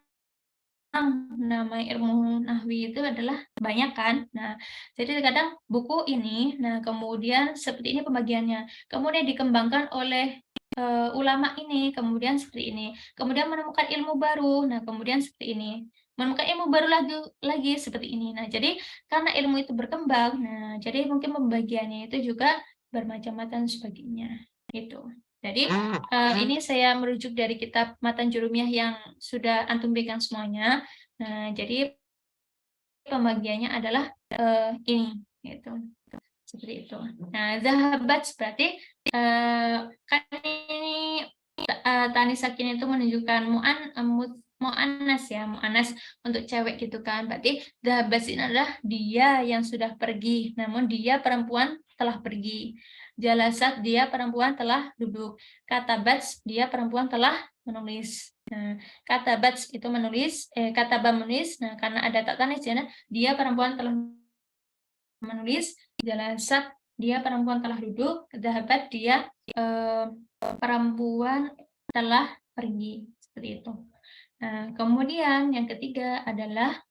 nama ilmu nahwi itu adalah banyak kan. Nah, jadi kadang buku ini, nah kemudian seperti ini pembagiannya, kemudian dikembangkan oleh ulama ini, kemudian seperti ini, kemudian menemukan ilmu baru, nah kemudian seperti ini, menemukan ilmu baru lagi seperti ini. Nah, jadi karena ilmu itu berkembang, nah jadi mungkin pembagiannya itu juga bermacam-macam sebagainya, gitu. Jadi ini saya merujuk dari kitab Matan Jurumiyah yang sudah antum pegang semuanya. Nah, jadi pembagiannya adalah ini, gitu. Seperti itu. Nah, zahabat berarti kan ini Tani Sakin itu menunjukkan mu'annas ya, mu'annas untuk cewek gitu kan. Berarti zahabat ini adalah dia yang sudah pergi, namun dia perempuan telah pergi. Jalasat dia perempuan telah duduk. Kata bats dia perempuan telah menulis. Nah, kata bats itu menulis, kata ba menulis. Nah, karena ada tak tanis ya, dia perempuan telah menulis. Jalasat dia perempuan telah duduk. Zahabat dia perempuan telah pergi. Seperti itu. Nah, kemudian yang ketiga adalah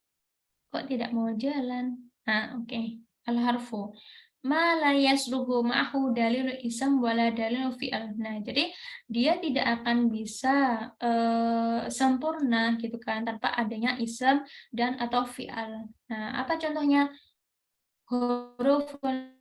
kok tidak mau jalan. Nah, oke. Al-harfu. Ma la yasluhu ma'ahu dalil ism wala dalil fi'al. Nah, jadi dia tidak akan bisa sempurna gitu kan tanpa adanya ism dan atau fi'al. Nah, apa contohnya? Huruful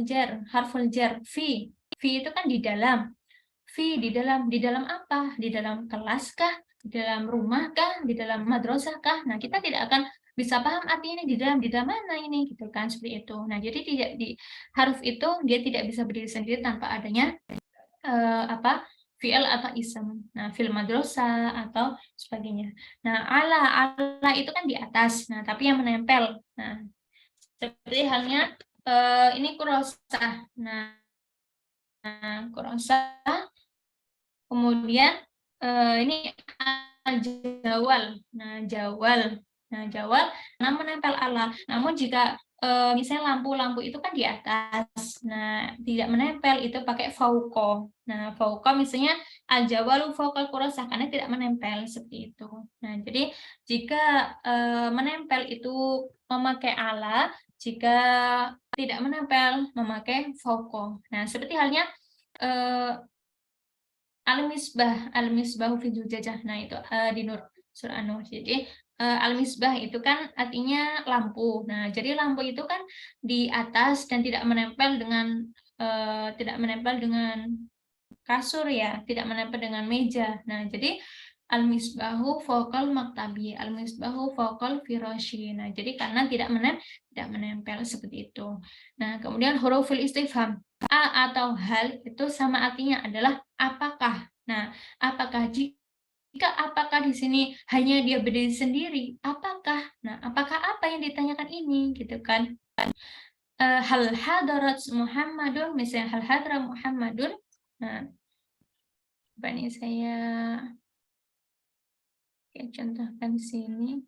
jar, harful jar, fi. Fi itu kan di dalam. Fi di dalam apa? Di dalam kelas kah? Di dalam rumah kah? Di dalam madrasah kah? Nah, kita tidak akan bisa paham artinya di dalam mana ini gitu kan, seperti itu. Nah, jadi tidak di haruf itu dia tidak bisa berdiri sendiri tanpa adanya fi'il atau ism. Nah, fil madrasah atau sebagainya. Nah, ala itu kan di atas. Nah, tapi yang menempel. Nah, seperti halnya ini kurosah. Nah, kurosah. Kemudian ini al-jawal. Nah, jawal. Nah, jawal menempel ala. Namun jika misalnya lampu itu kan di atas. Nah, tidak menempel itu pakai fauqa. Nah, fauqa misalnya al-jawalu fauqal kurasah karena tidak menempel seperti itu. Nah, jadi jika menempel itu memakai ala, jika tidak menempel memakai fauqa. Nah, seperti halnya al-misbahu fi zujajah. Nah, itu di Nur, surah An-Nur. Jadi al-misbah itu kan artinya lampu. Nah, jadi lampu itu kan di atas dan tidak menempel dengan kasur ya, tidak menempel dengan meja. Nah, jadi al-misbahu fawqal maktabi, al-misbahu fawqal firasyi. Nah, jadi karena tidak menempel seperti itu. Nah, kemudian huruful istifham. A atau hal itu sama artinya adalah apakah. Nah, apakah jika apakah di sini hanya dia berdiri sendiri, apakah? Nah, apakah apa yang ditanyakan ini gitu kan? Hal hadarat Muhammadun, misalnya hal hadra Muhammadun. Nah, apa ini saya contohkan di sini.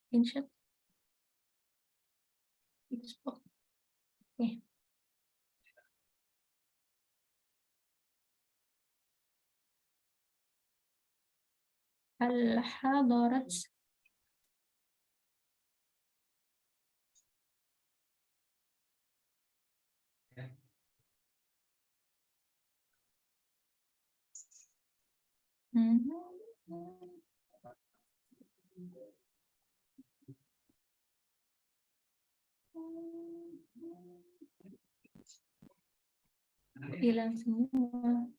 Insert. Oke. Al-hadarat hilang semua.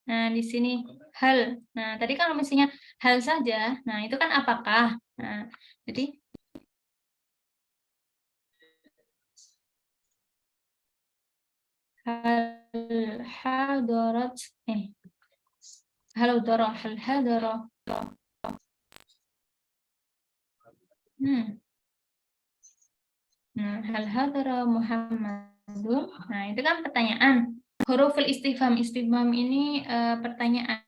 Nah, di sini hal. Nah, tadi kalau misalnya hal saja, nah itu kan apakah. Nah, jadi hal hadarat hal hadara. Nah, hal hadara Muhammadun. Nah, itu kan pertanyaan. Huruful istifham. Istifham ini pertanyaan.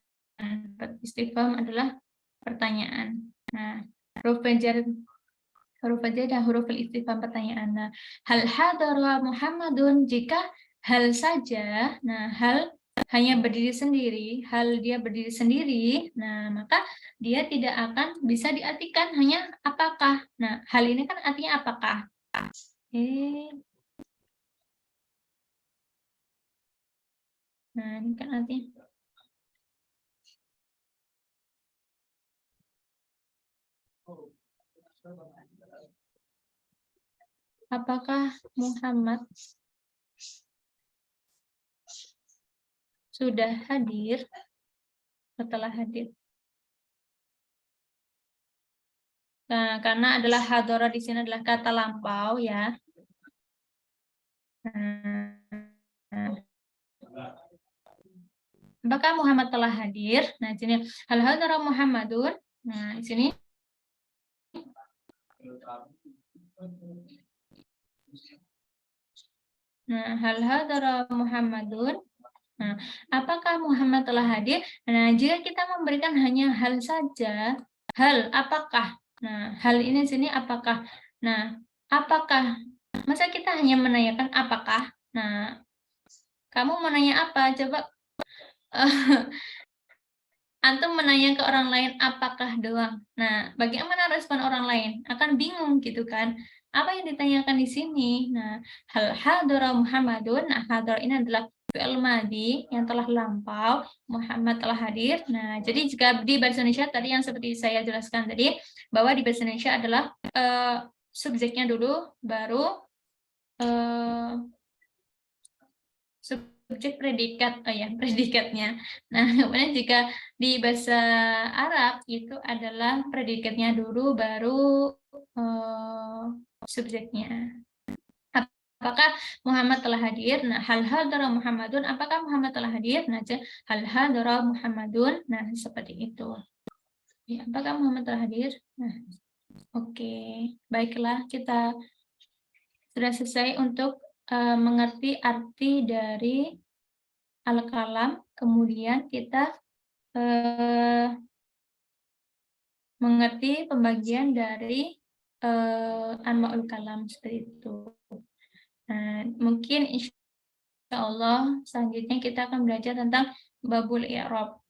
Istifham adalah pertanyaan. Nah, huruf jar dan huruful istifham pertanyaan. Nah, hal hadara Muhammadun, jika hal saja. Nah, hal hanya berdiri sendiri, hal dia berdiri sendiri. Nah, maka dia tidak akan bisa diartikan hanya apakah. Nah, hal ini kan artinya apakah. Nah, ini kan artinya. Apakah Muhammad sudah hadir? Setelah hadir. Nah, karena adalah hadara di sini adalah kata lampau ya. Apakah Muhammad telah hadir? Nah, di sini hal hadara Muhammadun. Nah, di sini hal hadara Muhammadun. Nah, apakah Muhammad telah hadir? Nah, jika kita memberikan hanya hal saja, hal apakah? Nah, hal ini sini apakah? Nah, apakah? Masa kita hanya menanyakan apakah? Nah, kamu mau nanya apa? Coba antum menanya ke orang lain apakah doang. Nah, bagaimana respon orang lain? Akan bingung gitu kan? Apa yang ditanyakan di sini? Nah, hal hadara Muhammadun. Nah, hadara ini adalah fi'il madhi yang telah lampau, Muhammad telah hadir. Nah, jadi jika di bahasa Indonesia tadi yang seperti saya jelaskan tadi, bahwa di bahasa Indonesia adalah subjeknya dulu, baru subjek predikat, predikatnya. Nah, kemudian jika di bahasa Arab itu adalah predikatnya dulu, baru subjeknya. Apakah Muhammad telah hadir? Nah, hal hadara Muhammadun. Apakah Muhammad telah hadir? Nah, hal hadara Muhammadun. Nah, seperti itu. Ya, apakah Muhammad telah hadir? Nah, oke. Baiklah, kita sudah selesai untuk mengerti arti dari al-kalam. Kemudian kita mengerti pembagian dari anwa'ul kalam seperti itu. Nah, mungkin insya Allah selanjutnya kita akan belajar tentang babul i'rab.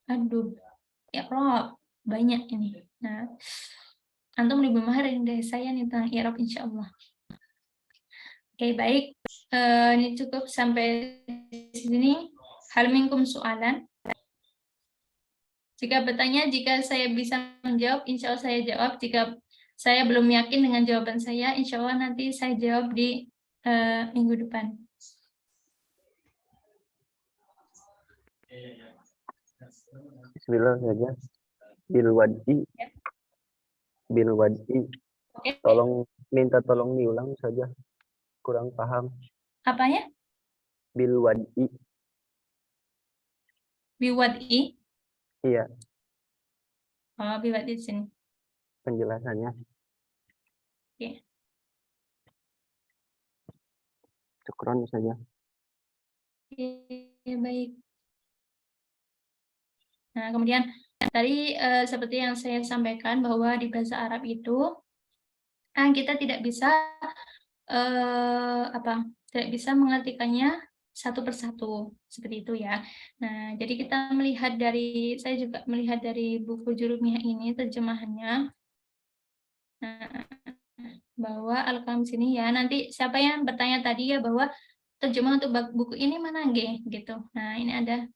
Aduh, i'rab banyak ini. Nah, antum lebih mahir dari saya nih tentang i'rab insya Allah. Oke, baik. Ini cukup sampai sini. Hal minkum soalan. Jika bertanya, jika saya bisa menjawab, insya Allah saya jawab. Jika saya belum yakin dengan jawaban saya, insya Allah nanti saya jawab di minggu depan. Bismillah saja. Bil wad'i. Oke. Minta tolong diulang saja. Kurang paham. Apanya? Bil wad'i. Biwad'i. Iya, Oh, biwad'i di sini. penjelasannya. Oke. Syukron saja. Oke, baik. Nah, kemudian tadi seperti yang saya sampaikan bahwa di bahasa Arab itu kita tidak bisa tidak bisa mengartikannya satu persatu seperti itu ya. Nah, jadi kita saya juga melihat dari buku Jurumiyah ini terjemahannya. Nah, bahwa al-kalam sini ya, nanti siapa yang bertanya tadi ya bahwa terjemah untuk buku ini mana gitu. Nah, ini ada.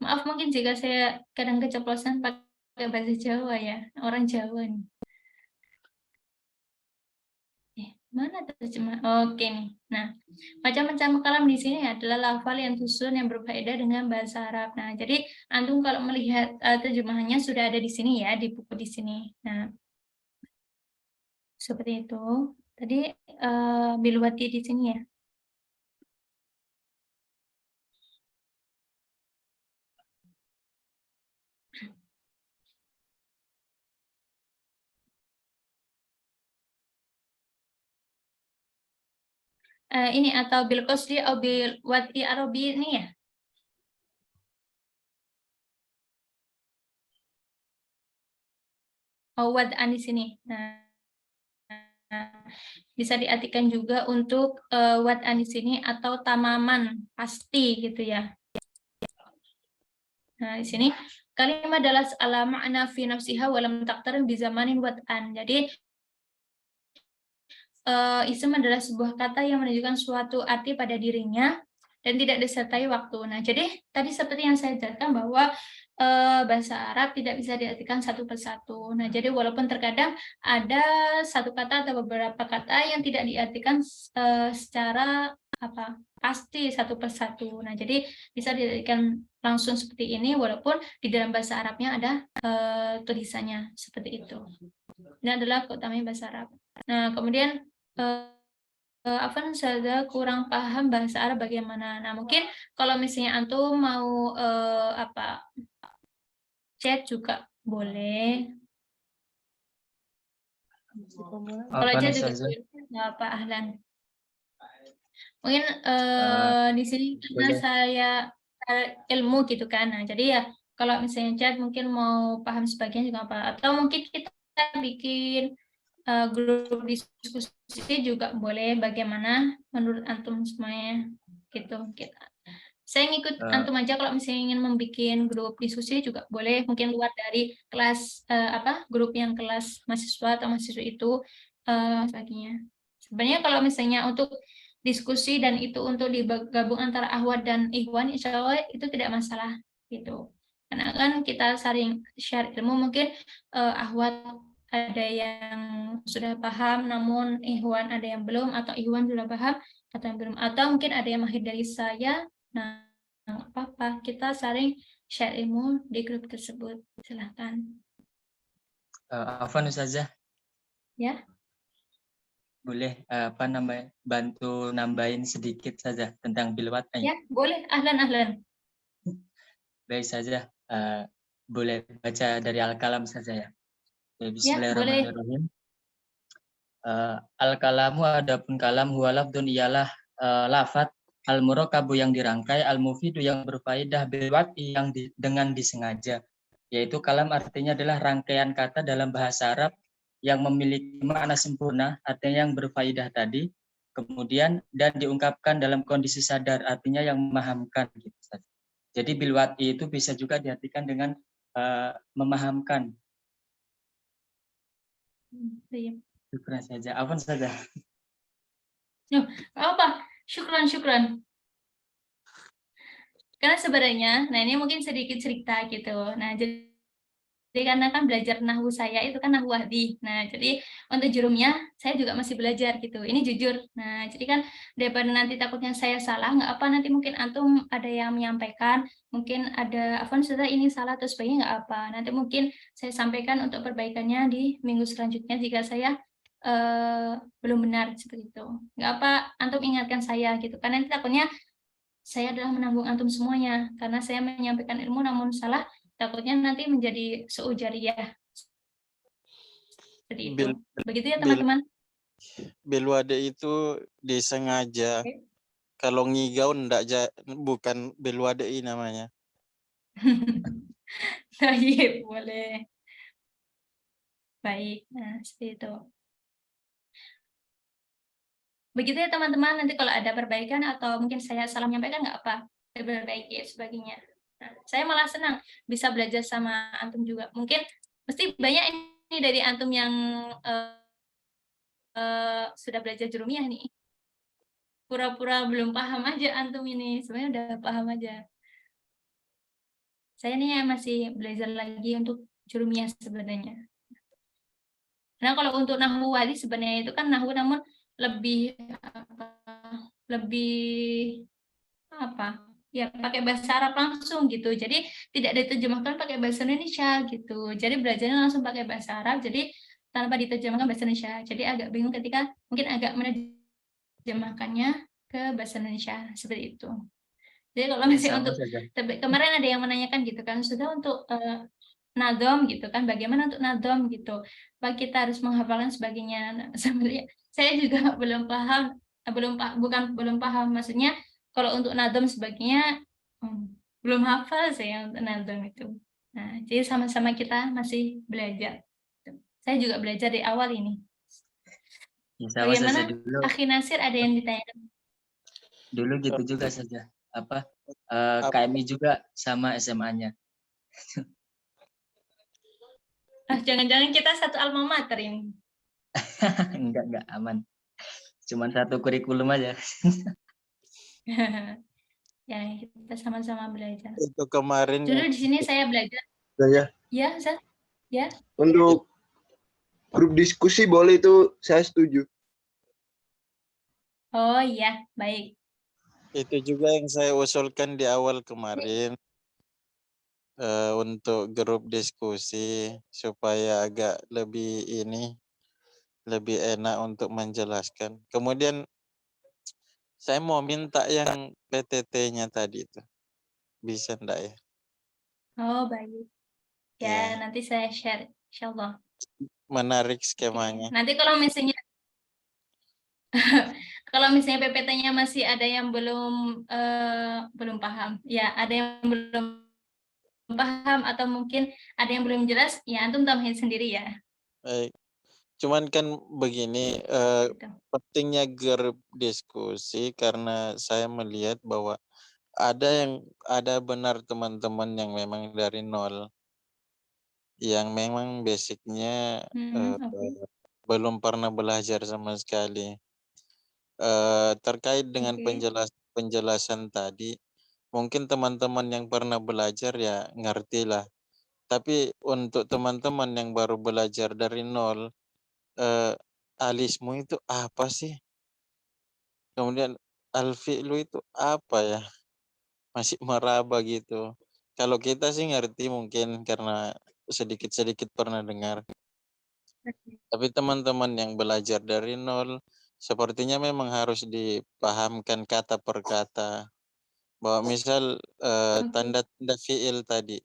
Maaf mungkin jika saya kadang keceplosan pakai bahasa Jawa ya, orang Jawa nih. Mana terjemah? Oke nih. Nah, macam-macam kalam di sini adalah lafal yang susun yang berfaedah dengan bahasa Arab. Nah, jadi antum kalau melihat terjemahannya sudah ada di sini ya, di buku di sini. Nah, seperti itu. Tadi bilwati di sini ya. Ini atau bil qasdi atau bil wati arabi ini ya. Oh, wad'an di sini. Nah, bisa diartikan juga untuk wat'an di sini atau tamaman, pasti gitu ya. Nah, di sini kalimat adalah ala ma'na fi nafsiha wa lam taqtarin bi zamanin wat'an. Jadi ism adalah sebuah kata yang menunjukkan suatu arti pada dirinya dan tidak disertai waktu. Nah, jadi tadi seperti yang saya jelaskan bahwa bahasa Arab tidak bisa diartikan satu persatu. Nah, jadi walaupun terkadang ada satu kata atau beberapa kata yang tidak diartikan secara pasti satu persatu. Nah, jadi bisa diartikan langsung seperti ini walaupun di dalam bahasa Arabnya ada tulisannya seperti itu. Ini adalah keutamaan bahasa Arab. Nah, kemudian Afan saya kurang paham bahasa Arab bagaimana. Nah, mungkin kalau misalnya antum mau chat juga boleh. Kalau chat juga boleh. Nggak apa, ahlan. Mungkin di sini karena saya ilmu gitu kan. Nah, jadi ya kalau misalnya chat mungkin mau paham sebagian juga apa. Atau mungkin kita bikin grup diskusi juga boleh, bagaimana menurut antum semuanya gitu. Saya ngikut antum aja kalau misalnya ingin membuat grup diskusi juga boleh, mungkin luar dari kelas grup yang kelas mahasiswa atau mahasiswa itu sebagainya. Sebenarnya kalau misalnya untuk diskusi dan itu untuk digabung antara ahwat dan ikhwan, insya Allah itu tidak masalah gitu. Karena kan kita saling share ilmu, mungkin ahwat ada yang sudah paham, namun ikhwan ada yang belum, atau ikhwan sudah paham atau yang belum, atau mungkin ada yang mahir dari saya. Nah, nggak apa-apa, kita saling share ilmu di grup tersebut. Silahkan. Afwan Ustazah. Ya. Boleh bantu nambahin sedikit saja tentang bilwat? Ya, boleh. Ahlan. Baik saja. Boleh baca dari Al-Kalam saja ya. Ya, Bismillahirrahmanirrahim. Al-kalamu adapun kalam huwa lafdun ialah lafat, al-murakabu yang dirangkai, al-mufidu yang berfaedah, bilwati yang dengan disengaja. Yaitu kalam artinya adalah rangkaian kata dalam bahasa Arab yang memiliki makna sempurna, artinya yang berfaedah tadi, kemudian dan diungkapkan dalam kondisi sadar, artinya yang memahamkan. Gitu. Jadi bilwati itu bisa juga diartikan dengan memahamkan. Syukran saja. Afwan saja. Apa? Syukran. Karena sebenarnya, nah ini mungkin sedikit cerita gitu. Nah, jadi karena kan belajar nahwu saya itu kan nahwu wahdi. Nah, jadi untuk jurumnya saya juga masih belajar gitu. Ini jujur. Nah, jadi kan daripada nanti takutnya saya salah, nggak apa, nanti mungkin antum ada yang menyampaikan, mungkin ada Afwan sudah ini salah atau sebagainya, nggak apa. Nanti mungkin saya sampaikan untuk perbaikannya di minggu selanjutnya jika saya belum benar seperti itu. Nggak apa, antum ingatkan saya gitu. Karena nanti takutnya saya adalah menanggung antum semuanya karena saya menyampaikan ilmu namun salah. Takutnya nanti menjadi seujariyah. Seperti itu. Begitu ya teman-teman. Bilwade itu disengaja. Okay. Kalau ngigau bukan bilwade namanya. Baik, boleh. Baik, nah seperti itu. Begitu ya teman-teman, nanti kalau ada perbaikan atau mungkin saya salah menyampaikan nggak apa, diperbaiki sebagainya. Nah, saya malah senang bisa belajar sama antum juga. Mungkin mesti banyak ini dari antum yang sudah belajar jurumiyah nih. Pura-pura belum paham aja antum ini, sebenarnya udah paham aja. Saya nih masih belajar lagi untuk jurumiyah sebenarnya. Nah, kalau untuk nahwu wali sebenarnya itu kan nahwu namun lebih ya pakai bahasa Arab langsung gitu, jadi tidak diterjemahkan pakai bahasa Indonesia gitu, jadi belajarnya langsung pakai bahasa Arab, jadi tanpa diterjemahkan bahasa Indonesia, jadi agak bingung ketika mungkin agak menerjemahkannya ke bahasa Indonesia seperti itu. Jadi kalau misalnya untuk kemarin ada yang menanyakan gitu kan, sudah untuk nadom gitu kan, bagaimana untuk nadom gitu, apa kita harus menghafalkan sebagainya. Nah, sebenarnya saya juga belum paham, belum paham maksudnya. Kalau untuk nadom sebagainya belum hafal saya untuk nadom itu. Nah, jadi sama-sama kita masih belajar. Saya juga belajar di awal ini. Sama saja Bagaimana? dulu. Akhi Nasir ada yang ditanyakan? Dulu gitu juga saja. Apa? Apa? KMI juga sama SMA-nya. Jangan-jangan kita satu alma mater ini. Enggak aman. Cuman satu kurikulum aja. Ya, kita sama-sama belajar. Itu kemarin Dulu yang di sini saya belajar. Saya Ya, Zat? Ya. untuk grup diskusi boleh itu saya setuju. Oh iya, baik. itu juga yang saya usulkan di awal kemarin untuk grup diskusi supaya agak lebih enak untuk menjelaskan. Kemudian saya mau minta yang PTT-nya tadi itu. Bisa enggak ya? Oh, baik. Ya, nanti saya share, insyaallah. Menarik Oke. skemanya. Nanti kalau misalnya PPT-nya masih ada yang belum paham, ya ada yang belum paham atau mungkin ada yang belum jelas, ya antum tambahin sendiri ya. Baik. Cuman kan begini, Gitu. pentingnya grup diskusi karena saya melihat bahwa ada benar teman-teman yang memang dari nol, yang memang basicnya Oke. belum pernah belajar sama sekali. Terkait dengan Oke. penjelasan tadi, mungkin teman-teman yang pernah belajar ya ngertilah. Tapi untuk teman-teman yang baru belajar dari nol, alismu itu apa sih? Kemudian al-fi'lu itu apa ya? Masih meraba gitu. Kalau kita sih ngerti mungkin karena sedikit-sedikit pernah dengar. Tapi teman-teman yang belajar dari nol, sepertinya memang harus dipahamkan kata per kata. Bahwa misal Oke. tanda-tanda fi'il tadi,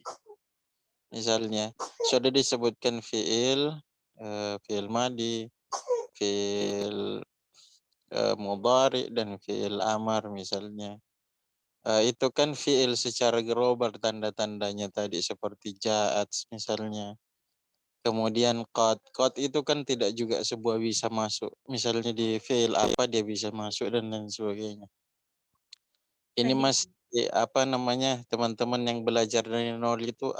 misalnya sudah disebutkan fi'il, fi'il madi, fi'il mudhari dan fi'il amar misalnya. Itu kan fi'il secara global tanda-tandanya tadi seperti ja'at misalnya. Kemudian qad itu kan tidak juga sebuah bisa masuk. Misalnya di fi'il apa dia bisa masuk dan lain sebagainya. Ini Baik. masih apa namanya, teman-teman yang belajar dari nol itu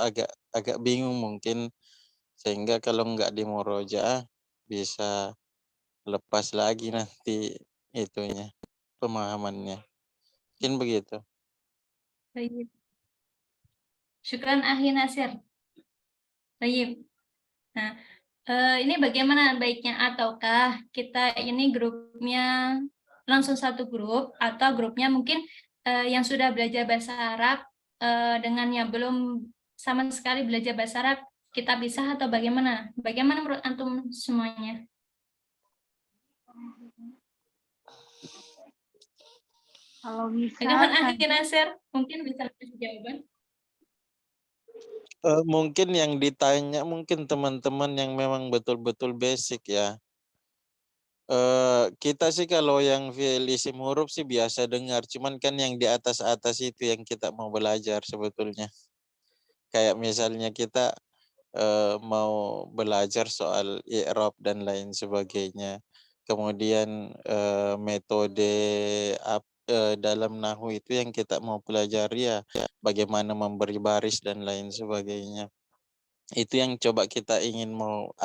agak bingung mungkin, sehingga kalau nggak dimurojaah bisa lepas lagi nanti itunya, pemahamannya. Mungkin begitu. Baik. Syukran Akhi Nasir. Baik. Nah, ini bagaimana baiknya, ataukah kita ini grupnya langsung satu grup atau grupnya mungkin yang sudah belajar bahasa Arab dengan yang belum sama sekali belajar bahasa Arab, kita pisah atau bagaimana? Bagaimana menurut antum semuanya? Kalau bisa Bagaimana saya Akhi Nasir? Mungkin bisa kasih jawaban. Mungkin yang ditanya mungkin teman-teman yang memang betul-betul basic ya. Kita sih kalau yang fi'il isim huruf sih biasa dengar, cuman kan yang di atas-atas itu yang kita mau belajar sebetulnya. Kayak misalnya kita mau belajar soal i'rab dan lain sebagainya. Kemudian metode dalam nahwu itu yang kita mau pelajari ya, bagaimana memberi baris dan lain sebagainya. Itu yang coba kita ingin mau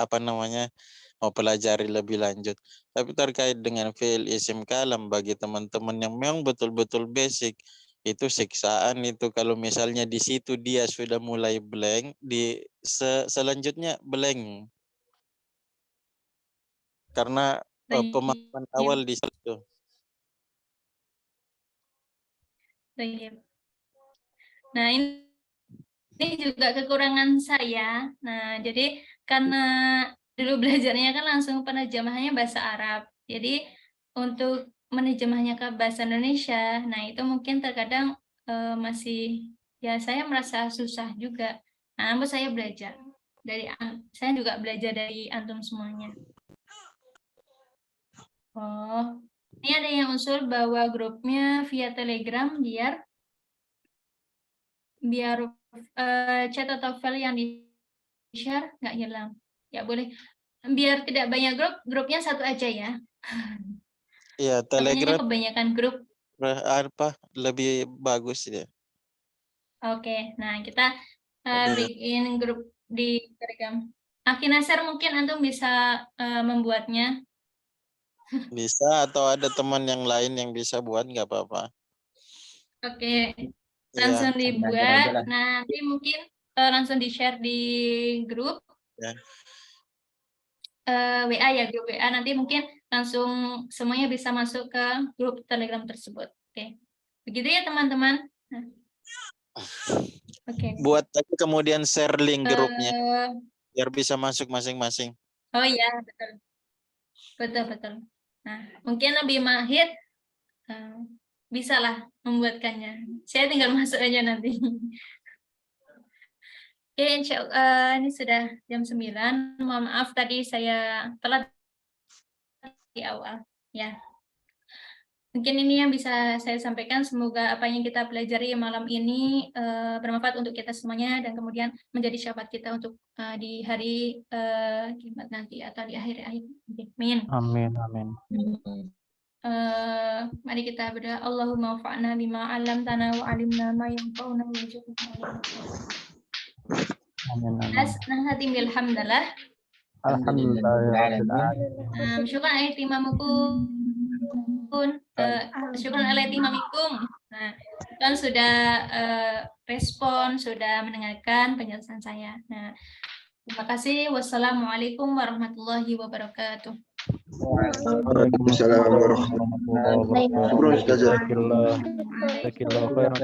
mau pelajari lebih lanjut. Tapi terkait dengan fi'il isim kalam bagi teman-teman yang memang betul-betul basic, itu siksaan itu kalau misalnya di situ dia sudah mulai blank, selanjutnya blank. Karena pemahaman awal di situ. Baik. Nah, ini juga kekurangan saya. Nah, jadi karena dulu belajarnya kan langsung penerjemahannya bahasa Arab. Jadi untuk menerjemahnya ke bahasa Indonesia, nah itu mungkin terkadang masih ya saya merasa susah juga. Nah, namun saya belajar saya juga belajar dari antum semuanya. Oh, ini ada yang usul bahwa grupnya via Telegram biar chat atau file yang di-share nggak hilang. Ya boleh. Biar tidak banyak grupnya satu aja ya. Iya, Makanya Telegram kebanyakan grup. apa lebih bagus dia. Oke, nah kita Lebih bikin grup di Telegram. Aki Nasir mungkin antum bisa membuatnya. bisa atau ada teman yang lain yang bisa buat nggak apa-apa. Oke, Iya, langsung Sambil aja dibuat. lah. Nanti mungkin langsung di-share di grup ya. WA ya, grup WA. Nanti mungkin langsung semuanya bisa masuk ke grup Telegram tersebut. Oke, begitu ya teman-teman. Nah, oke. Buat aja kemudian share link grupnya Eh, biar bisa masuk masing-masing. oh iya, betul. Betul. Nah, mungkin lebih mahir bisa lah membuatkannya. Saya tinggal masuk aja nanti. Oke, ini sudah jam 9. Mohon maaf tadi saya telat di awal. Ya, mungkin ini yang bisa saya sampaikan. Semoga apa yang kita pelajari malam ini bermanfaat untuk kita semuanya dan kemudian menjadi syafaat kita untuk di hari kiamat nanti atau di akhir. Amin. Amin. Mari kita berdoa. Allahumma fa'na bima 'allamtana wa 'allimna ma yanfa'una wa zidna Amin. Nah, hati bilhamdalah. Alhamdulillah. Syukran ala ihtimamukum. Syukran ala ihtimamikum. Nah, kan sudah respon, sudah mendengarkan penjelasan saya. Nah, terima kasih. Wassalamualaikum warahmatullahi wabarakatuh. Waalaikumsalam warahmatullahi wabarakatuh. Syukran, Ustazah. Jazakallah khairan.